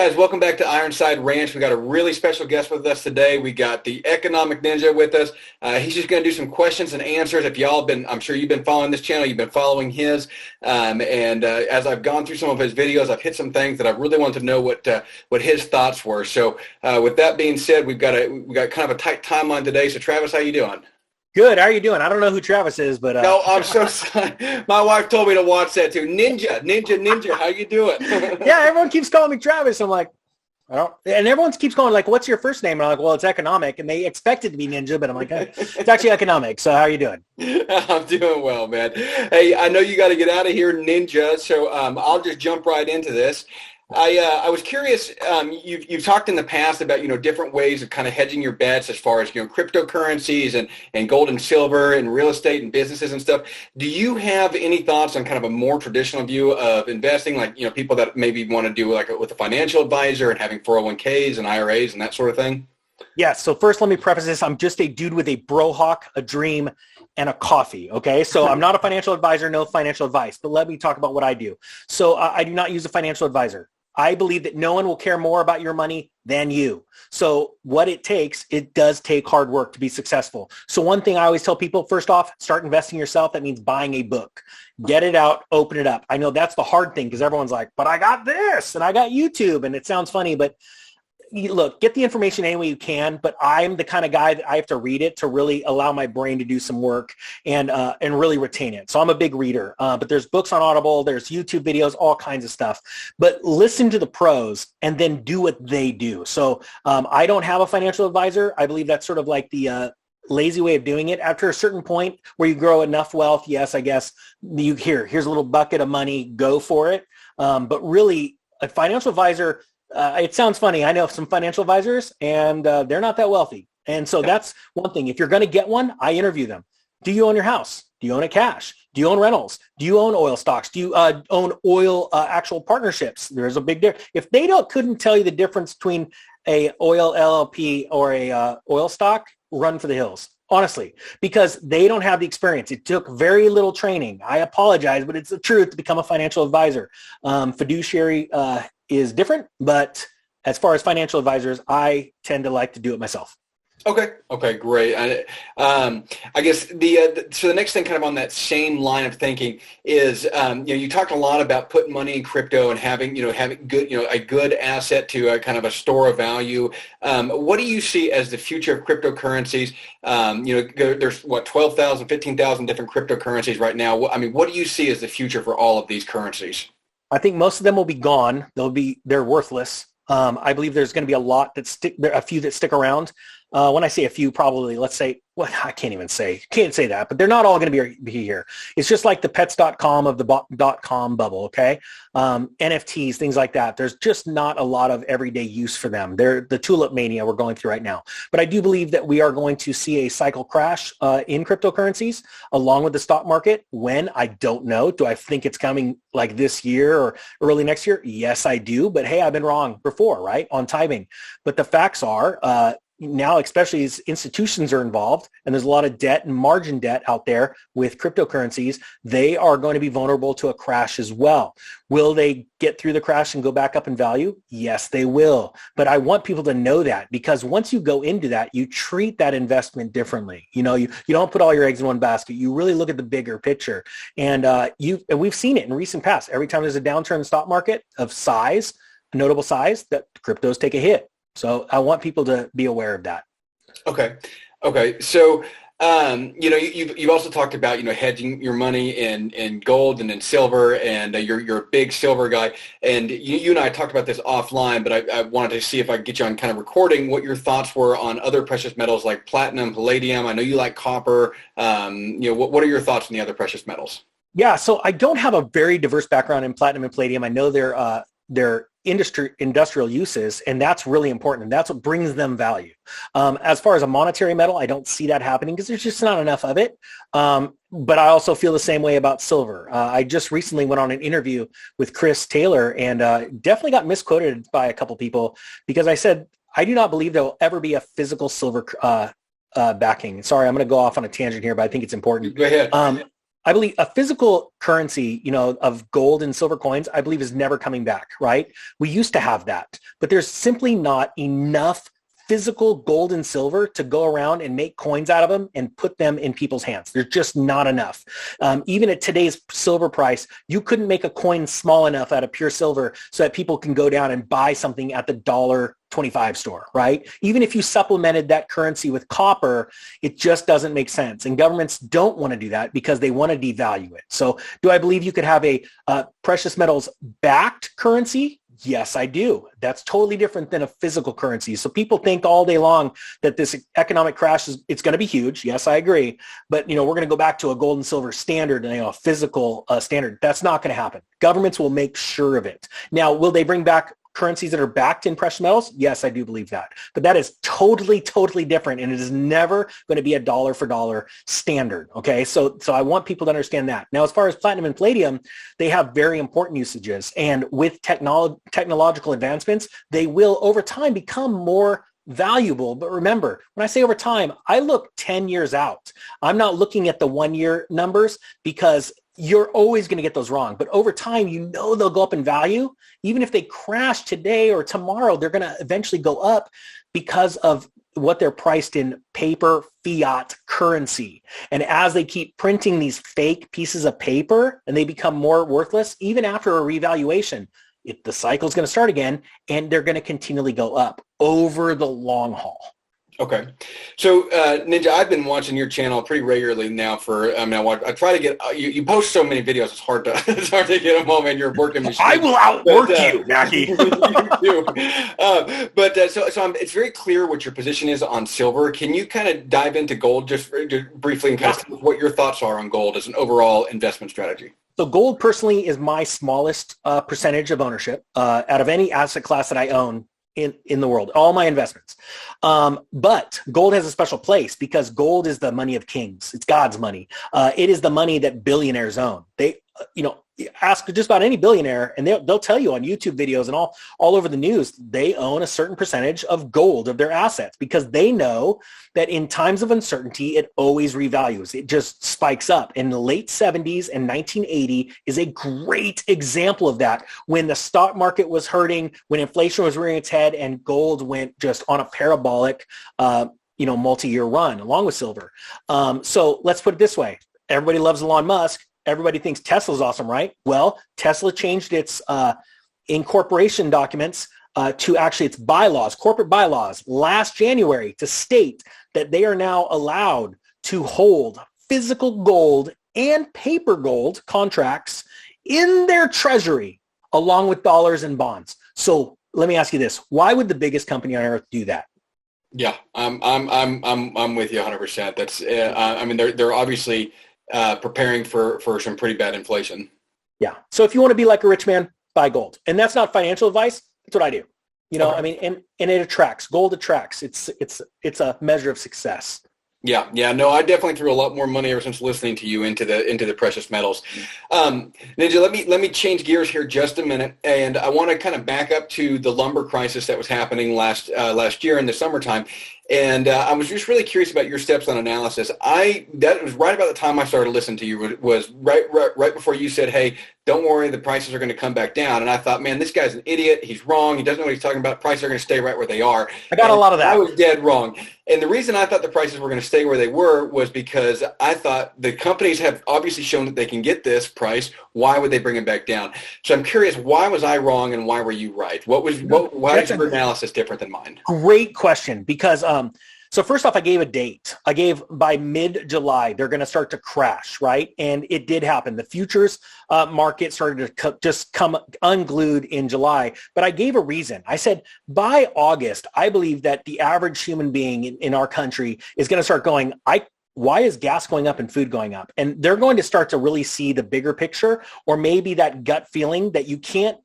guys, welcome back to Ironside Ranch. We got a really special guest with us today. We got the Economic Ninja with us. He's just going to do some questions and answers. If y'all been, I'm sure you've been following this channel, you've been following his. As I've gone through some of his videos, I've hit some things that I really wanted to know what his thoughts were. So with that being said, we got kind of a tight timeline today. So Travis, how you doing? Good. How are you doing? I don't know who Travis is, but no, I'm so sorry. My wife told me to watch that too. Ninja. How you doing? Yeah, everyone keeps calling me Travis. I'm like, I don't. And everyone keeps going like, "What's your first name?" And I'm like, "Well, it's Economic," and they expect it to be Ninja, but I'm like, it's actually Economic. So how are you doing? I'm doing well, man. Hey, I know you got to get out of here, Ninja. So I'll just jump right into this. I was curious. You've talked in the past about different ways of kind of hedging your bets as far as cryptocurrencies and gold and silver and real estate and businesses and stuff. Do you have any thoughts on kind of a more traditional view of investing, like people that maybe want to do like with a financial advisor and having 401ks and IRAs and that sort of thing? Yeah. So first, let me preface this. I'm just a dude with a bro hawk, a dream, and a coffee. Okay. So I'm not a financial advisor, no financial advice, but let me talk about what I do. So I do not use a financial advisor. I believe that no one will care more about your money than you. So what it takes, it does take hard work to be successful. So one thing I always tell people, first off, start investing yourself. That means buying a book. Get it out, open it up. I know that's the hard thing because everyone's like, but I got this and I got YouTube and it sounds funny, but look, get the information any way you can, but I'm the kind of guy that I have to read it to really allow my brain to do some work and really retain it. So I'm a big reader, but there's books on Audible, there's YouTube videos, all kinds of stuff. But listen to the pros and then do what they do. So I don't have a financial advisor. I believe that's sort of like the lazy way of doing it. After a certain point where you grow enough wealth, yes, I guess here's a little bucket of money, go for it. But really, a financial advisor, it sounds funny. I know some financial advisors and they're not that wealthy. And so that's one thing. If you're going to get one, I interview them. Do you own your house? Do you own it cash? Do you own rentals? Do you own oil stocks? Do you own oil actual partnerships? There's a big difference. If they couldn't tell you the difference between a oil LLP or a oil stock, run for the hills. Honestly, because they don't have the experience. It took very little training. I apologize, but it's the truth to become a financial advisor. Fiduciary is different, but as far as financial advisors, I tend to like to do it myself. Okay, great. I guess so the next thing kind of on that same line of thinking is, you talked a lot about putting money in crypto and having good, a good asset to a kind of a store of value. What do you see as the future of cryptocurrencies? There's 12,000, 15,000 different cryptocurrencies right now. I mean, what do you see as the future for all of these currencies? I think most of them will be gone. They're worthless. I believe there's going to be a few that stick around. When I say a few, probably, let's say, I can't say that, but they're not all going to be here. It's just like the pets.com of the .com bubble, okay? NFTs, things like that. There's just not a lot of everyday use for them. They're the tulip mania we're going through right now. But I do believe that we are going to see a cycle crash in cryptocurrencies along with the stock market. When? I don't know. Do I think it's coming like this year or early next year? Yes, I do. But hey, I've been wrong before, right, on timing. But the facts are, now, especially as institutions are involved and there's a lot of debt and margin debt out there with cryptocurrencies, they are going to be vulnerable to a crash as well. Will they get through the crash and go back up in value? Yes, they will. But I want people to know that, because once you go into that, you treat that investment differently. You don't put all your eggs in one basket. You really look at the bigger picture. And we've seen it in recent past. Every time there's a downturn in the stock market of size, a notable size, that cryptos take a hit. So I want people to be aware of that. Okay. So, you've also talked about, hedging your money in gold and in silver, and you're a big silver guy. And you and I talked about this offline, but I wanted to see if I could get you on kind of recording what your thoughts were on other precious metals like platinum, palladium. I know you like copper. What are your thoughts on the other precious metals? Yeah. So I don't have a very diverse background in platinum and palladium. I know they're industrial uses, and that's really important, and that's what brings them value. As far as a monetary metal, I don't see that happening because there's just not enough of it. But I also feel the same way about silver. I just recently went on an interview with Chris Taylor and definitely got misquoted by a couple people because I said, I do not believe there will ever be a physical silver backing. Sorry, I'm going to go off on a tangent here, but I think it's important. Go ahead. I believe a physical currency, of gold and silver coins, I believe is never coming back, right? We used to have that, but there's simply not enough physical gold and silver to go around and make coins out of them and put them in people's hands. There's just not enough. Even at today's silver price, you couldn't make a coin small enough out of pure silver so that people can go down and buy something at the $1.25 store, right? Even if you supplemented that currency with copper, it just doesn't make sense. And governments don't want to do that because they want to devalue it. So do I believe you could have a precious metals backed currency? Yes, I do. That's totally different than a physical currency. So people think all day long that this economic crash it's going to be huge. Yes, I agree. But, we're going to go back to a gold and silver standard and a physical standard. That's not going to happen. Governments will make sure of it. Now, will they bring back currencies that are backed in precious metals? Yes, I do believe that. But that is totally, totally different. And it is never going to be a dollar for dollar standard. Okay. So I want people to understand that. Now, as far as platinum and palladium, they have very important usages. And with technological advancements, they will over time become more valuable. But remember, when I say over time, I look 10 years out. I'm not looking at the 1 year numbers because you're always going to get those wrong. But over time, they'll go up in value. Even if they crash today or tomorrow, they're going to eventually go up because of what they're priced in paper fiat currency. And as they keep printing these fake pieces of paper and they become more worthless, even after a revaluation, the cycle is going to start again and they're going to continually go up over the long haul. Okay. So, Ninja, I've been watching your channel pretty regularly now I try to get, you post so many videos, it's hard to get them all, man. You're working machine. I will outwork you, Mackay. You do. It's very clear what your position is on silver. Can you kind of dive into gold just briefly and kind of what your thoughts are on gold as an overall investment strategy? So gold personally is my smallest percentage of ownership out of any asset class that I own in the world, all my investments. But gold has a special place because gold is the money of kings. It's God's money. It is the money that billionaires own. They, ask just about any billionaire and they'll tell you on YouTube videos and all over the news, they own a certain percentage of gold of their assets because they know that in times of uncertainty, it always revalues. It just spikes up. In the late 70s and 1980 is a great example of that when the stock market was hurting, when inflation was rearing its head and gold went just on a parabolic, multi-year run along with silver. So let's put it this way. Everybody loves Elon Musk. Everybody thinks Tesla's awesome, right? Well, Tesla changed its incorporation documents to actually its bylaws, corporate bylaws, last January to state that they are now allowed to hold physical gold and paper gold contracts in their treasury along with dollars and bonds. So let me ask you this. Why would the biggest company on earth do that? Yeah, I'm with you 100%. That's, they're obviously preparing for some pretty bad inflation. Yeah. So if you want to be like a rich man, buy gold. And that's not financial advice. That's what I do. Okay. And it attracts. Gold attracts. It's a measure of success. Yeah. No, I definitely threw a lot more money ever since listening to you into the precious metals. Ninja, let me change gears here just a minute, and I want to kind of back up to the lumber crisis that was happening last year in the summertime. And I was just really curious about your steps on analysis. That was right about the time I started listening to you. Was right before you said, "Hey, don't worry, the prices are going to come back down." And I thought, man, this guy's an idiot. He's wrong. He doesn't know what he's talking about. Prices are going to stay right where they are. I got a lot of that. I was dead wrong. And the reason I thought the prices were going to stay where they were was because I thought the companies have obviously shown that they can get this price. Why would they bring it back down? So I'm curious, why was I wrong and why were you right? Why is your analysis different than mine? Great question, because so first off, I gave a date. I gave by mid-July, they're going to start to crash, right? And it did happen. The futures market started to just come unglued in July, but I gave a reason. I said, by August, I believe that the average human being in our country is going to start going, why is gas going up and food going up? And they're going to start to really see the bigger picture, or maybe that gut feeling that you can't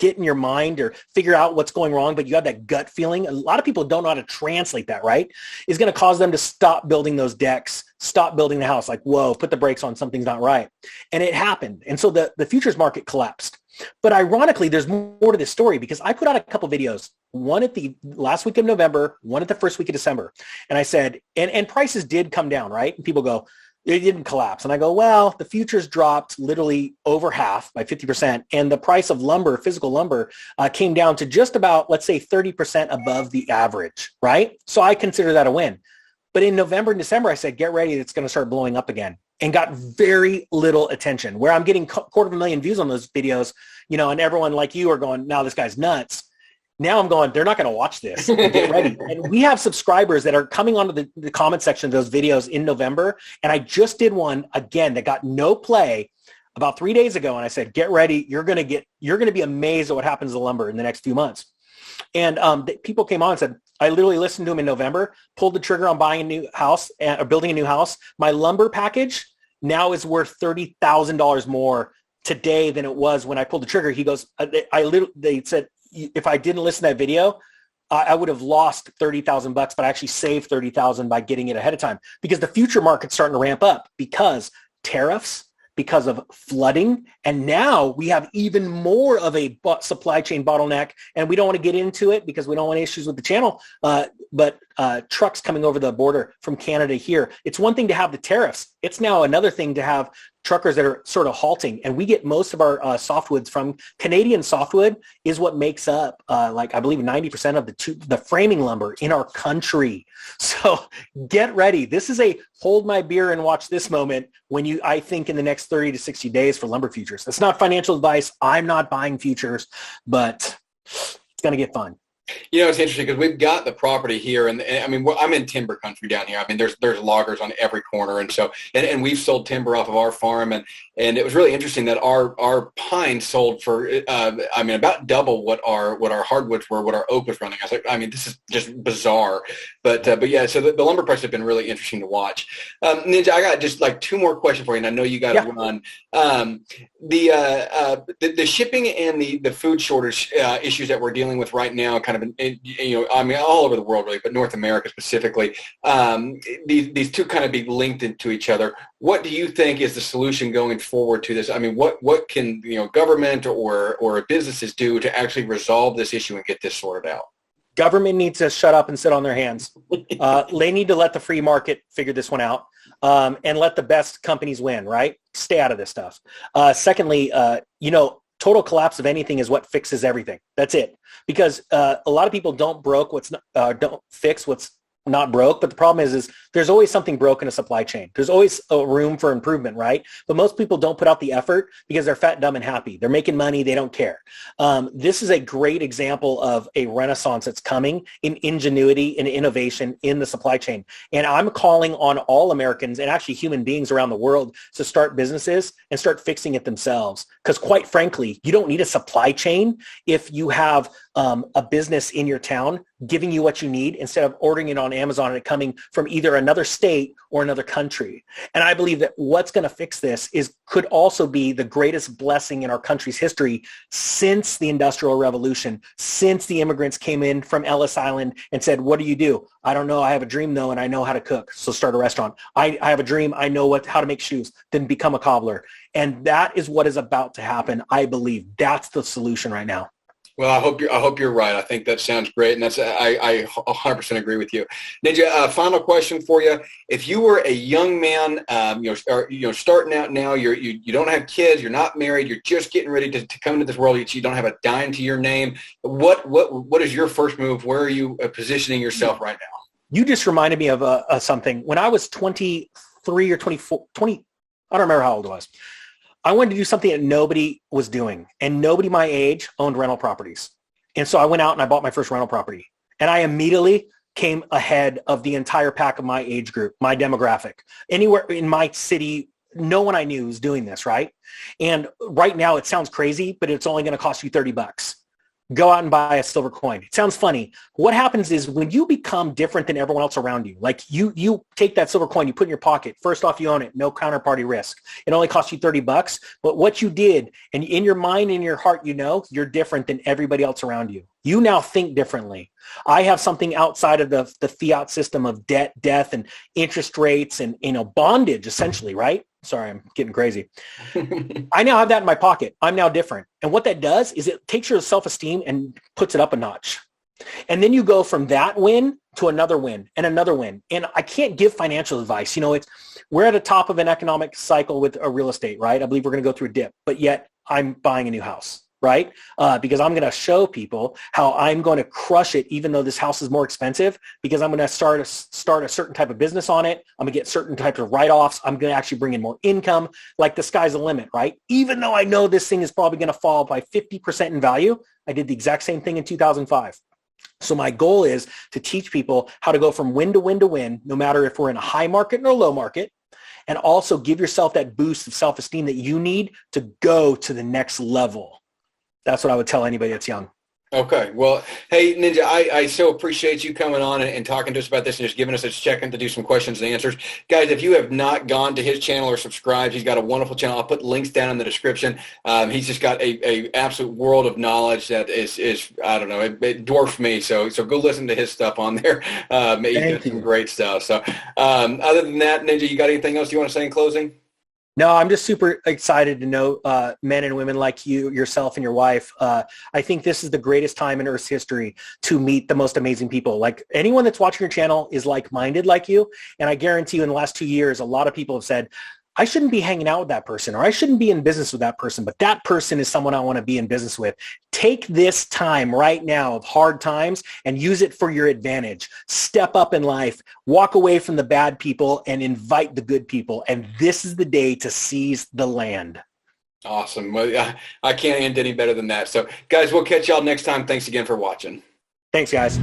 get in your mind or figure out what's going wrong, but you have that gut feeling. A lot of people don't know how to translate that, right? Is going to cause them to stop building those decks, stop building the house, like, whoa, put the brakes on, something's not right. And it happened. And so the futures market collapsed. But ironically, there's more to this story because I put out a couple videos, one at the last week of November, one at the first week of December. And I said, and prices did come down, right? And people go, It didn't collapse. And I go, well, the futures dropped literally over half by 50%. And the price of lumber, physical lumber, came down to just about, let's say 30% above the average, right? So I consider that a win. But in November and December, I said, get ready. It's going to start blowing up again, and got very little attention, where I'm getting 250,000 views on those videos, and everyone like you are going, now this guy's nuts. Now I'm going, they're not going to watch this. Get ready. And we have subscribers that are coming onto the comment section of those videos in November. And I just did one again that got no play about 3 days ago. And I said, get ready. You're going to be amazed at what happens to lumber in the next few months. And people came on and said, I literally listened to him in November, pulled the trigger on buying a new house or building a new house. My lumber package now is worth $30,000 more today than it was when I pulled the trigger. He goes, they said, if I didn't listen to that video, I would have lost $30,000, but I actually saved $30,000 by getting it ahead of time, because the future market's starting to ramp up because tariffs, because of flooding. And now we have even more of a supply chain bottleneck, and we don't want to get into it because we don't want issues with the channel. But trucks coming over the border from Canada here. It's one thing to have the tariffs. It's now another thing to have truckers that are sort of halting. And we get most of our softwoods from Canadian softwood, is what makes up I believe 90% of the framing lumber in our country. So get ready. This is a hold my beer and watch this moment when I think in the next 30 to 60 days for lumber futures. That's not financial advice. I'm not buying futures, but it's going to get fun. It's interesting because we've got the property here, and I mean, I'm in timber country down here. I mean, there's loggers on every corner, and so and we've sold timber off of our farm, and it was really interesting that our pine sold for about double what our hardwoods were, what our oak was running. I was like, I mean, this is just bizarre, but yeah. So the lumber prices have been really interesting to watch. Ninja, I got just like two more questions for you, and I know you got to run. The shipping and the food shortage issues that we're dealing with right now, kind of all over the world really, but North America specifically, these two kind of be linked into each other. What do you think is the solution going forward to this? I mean, what can government or businesses do to actually resolve this issue and get this sorted out? Government needs to shut up and sit on their hands. They need to let the free market figure this one out, and let the best companies win, right? Stay out of this stuff. Secondly, total collapse of anything is what fixes everything. That's it. Because a lot of people don't fix what's not broke. But the problem is there's always something broke in a supply chain. There's always a room for improvement, right? But most people don't put out the effort because they're fat, dumb, and happy. They're making money. They don't care. This is a great example of a renaissance that's coming in ingenuity and innovation in the supply chain. And I'm calling on all Americans and actually human beings around the world to start businesses and start fixing it themselves. Because quite frankly, you don't need a supply chain if you have a business in your town giving you what you need instead of ordering it on Amazon and it coming from either another state or another country. And I believe that what's going to fix this could also be the greatest blessing in our country's history since the Industrial Revolution, since the immigrants came in from Ellis Island and said, what do you do? I don't know. I have a dream though, and I know how to cook. So start a restaurant. I have a dream. I know how to make shoes. Then become a cobbler. And that is what is about to happen. I believe that's the solution right now. Well, I hope you're right. I think that sounds great, and I 100% agree with you. Ninja, final question for you: if you were a young man, starting out now, you don't have kids, you're not married, you're just getting ready to come into this world, you don't have a dime to your name. What is your first move? Where are you positioning yourself right now? You just reminded me of something. When I was 23 or 24, I don't remember how old I was. I wanted to do something that nobody was doing, and nobody my age owned rental properties. And so I went out and I bought my first rental property, and I immediately came ahead of the entire pack of my age group, my demographic. Anywhere in my city, no one I knew was doing this, right? And right now it sounds crazy, but it's only going to cost you $30. Go out and buy a silver coin. It sounds funny. What happens is when you become different than everyone else around you, like you take that silver coin, you put in your pocket. First off, you own it. No counterparty risk. It only costs you $30. But what you did, and in your mind, in your heart, you're different than everybody else around you. You now think differently. I have something outside of the fiat system of debt, death, and interest rates and bondage, essentially, right? Sorry, I'm getting crazy. I now have that in my pocket. I'm now different. And what that does is it takes your self-esteem and puts it up a notch. And then you go from that win to another win and another win. And I can't give financial advice. We're at the top of an economic cycle with a real estate, right? I believe we're going to go through a dip, but yet I'm buying a new house, right? Because I'm going to show people how I'm going to crush it, even though this house is more expensive, because I'm going to start a certain type of business on it. I'm going to get certain types of write-offs. I'm going to actually bring in more income. Like the sky's the limit, right? Even though I know this thing is probably going to fall by 50% in value, I did the exact same thing in 2005. So my goal is to teach people how to go from win to win to win, no matter if we're in a high market or a low market, and also give yourself that boost of self-esteem that you need to go to the next level. That's what I would tell anybody that's young. Okay. Well, hey, Ninja, I so appreciate you coming on and talking to us about this and just giving us a second to do some questions and answers. Guys, if you have not gone to his channel or subscribed, he's got a wonderful channel. I'll put links down in the description. He's just got a absolute world of knowledge that is I don't know, it dwarfs me. So go listen to his stuff on there. He's got some great stuff. So other than that, Ninja, you got anything else you want to say in closing? No, I'm just super excited to know men and women like you, yourself and your wife. I think this is the greatest time in Earth's history to meet the most amazing people. Like anyone that's watching your channel is like-minded like you. And I guarantee you in the last 2 years, a lot of people have said, I shouldn't be hanging out with that person, or I shouldn't be in business with that person, but that person is someone I want to be in business with. Take this time right now of hard times and use it for your advantage. Step up in life, walk away from the bad people and invite the good people. And this is the day to seize the land. Awesome. Well, I can't end any better than that. So guys, we'll catch y'all next time. Thanks again for watching. Thanks, guys.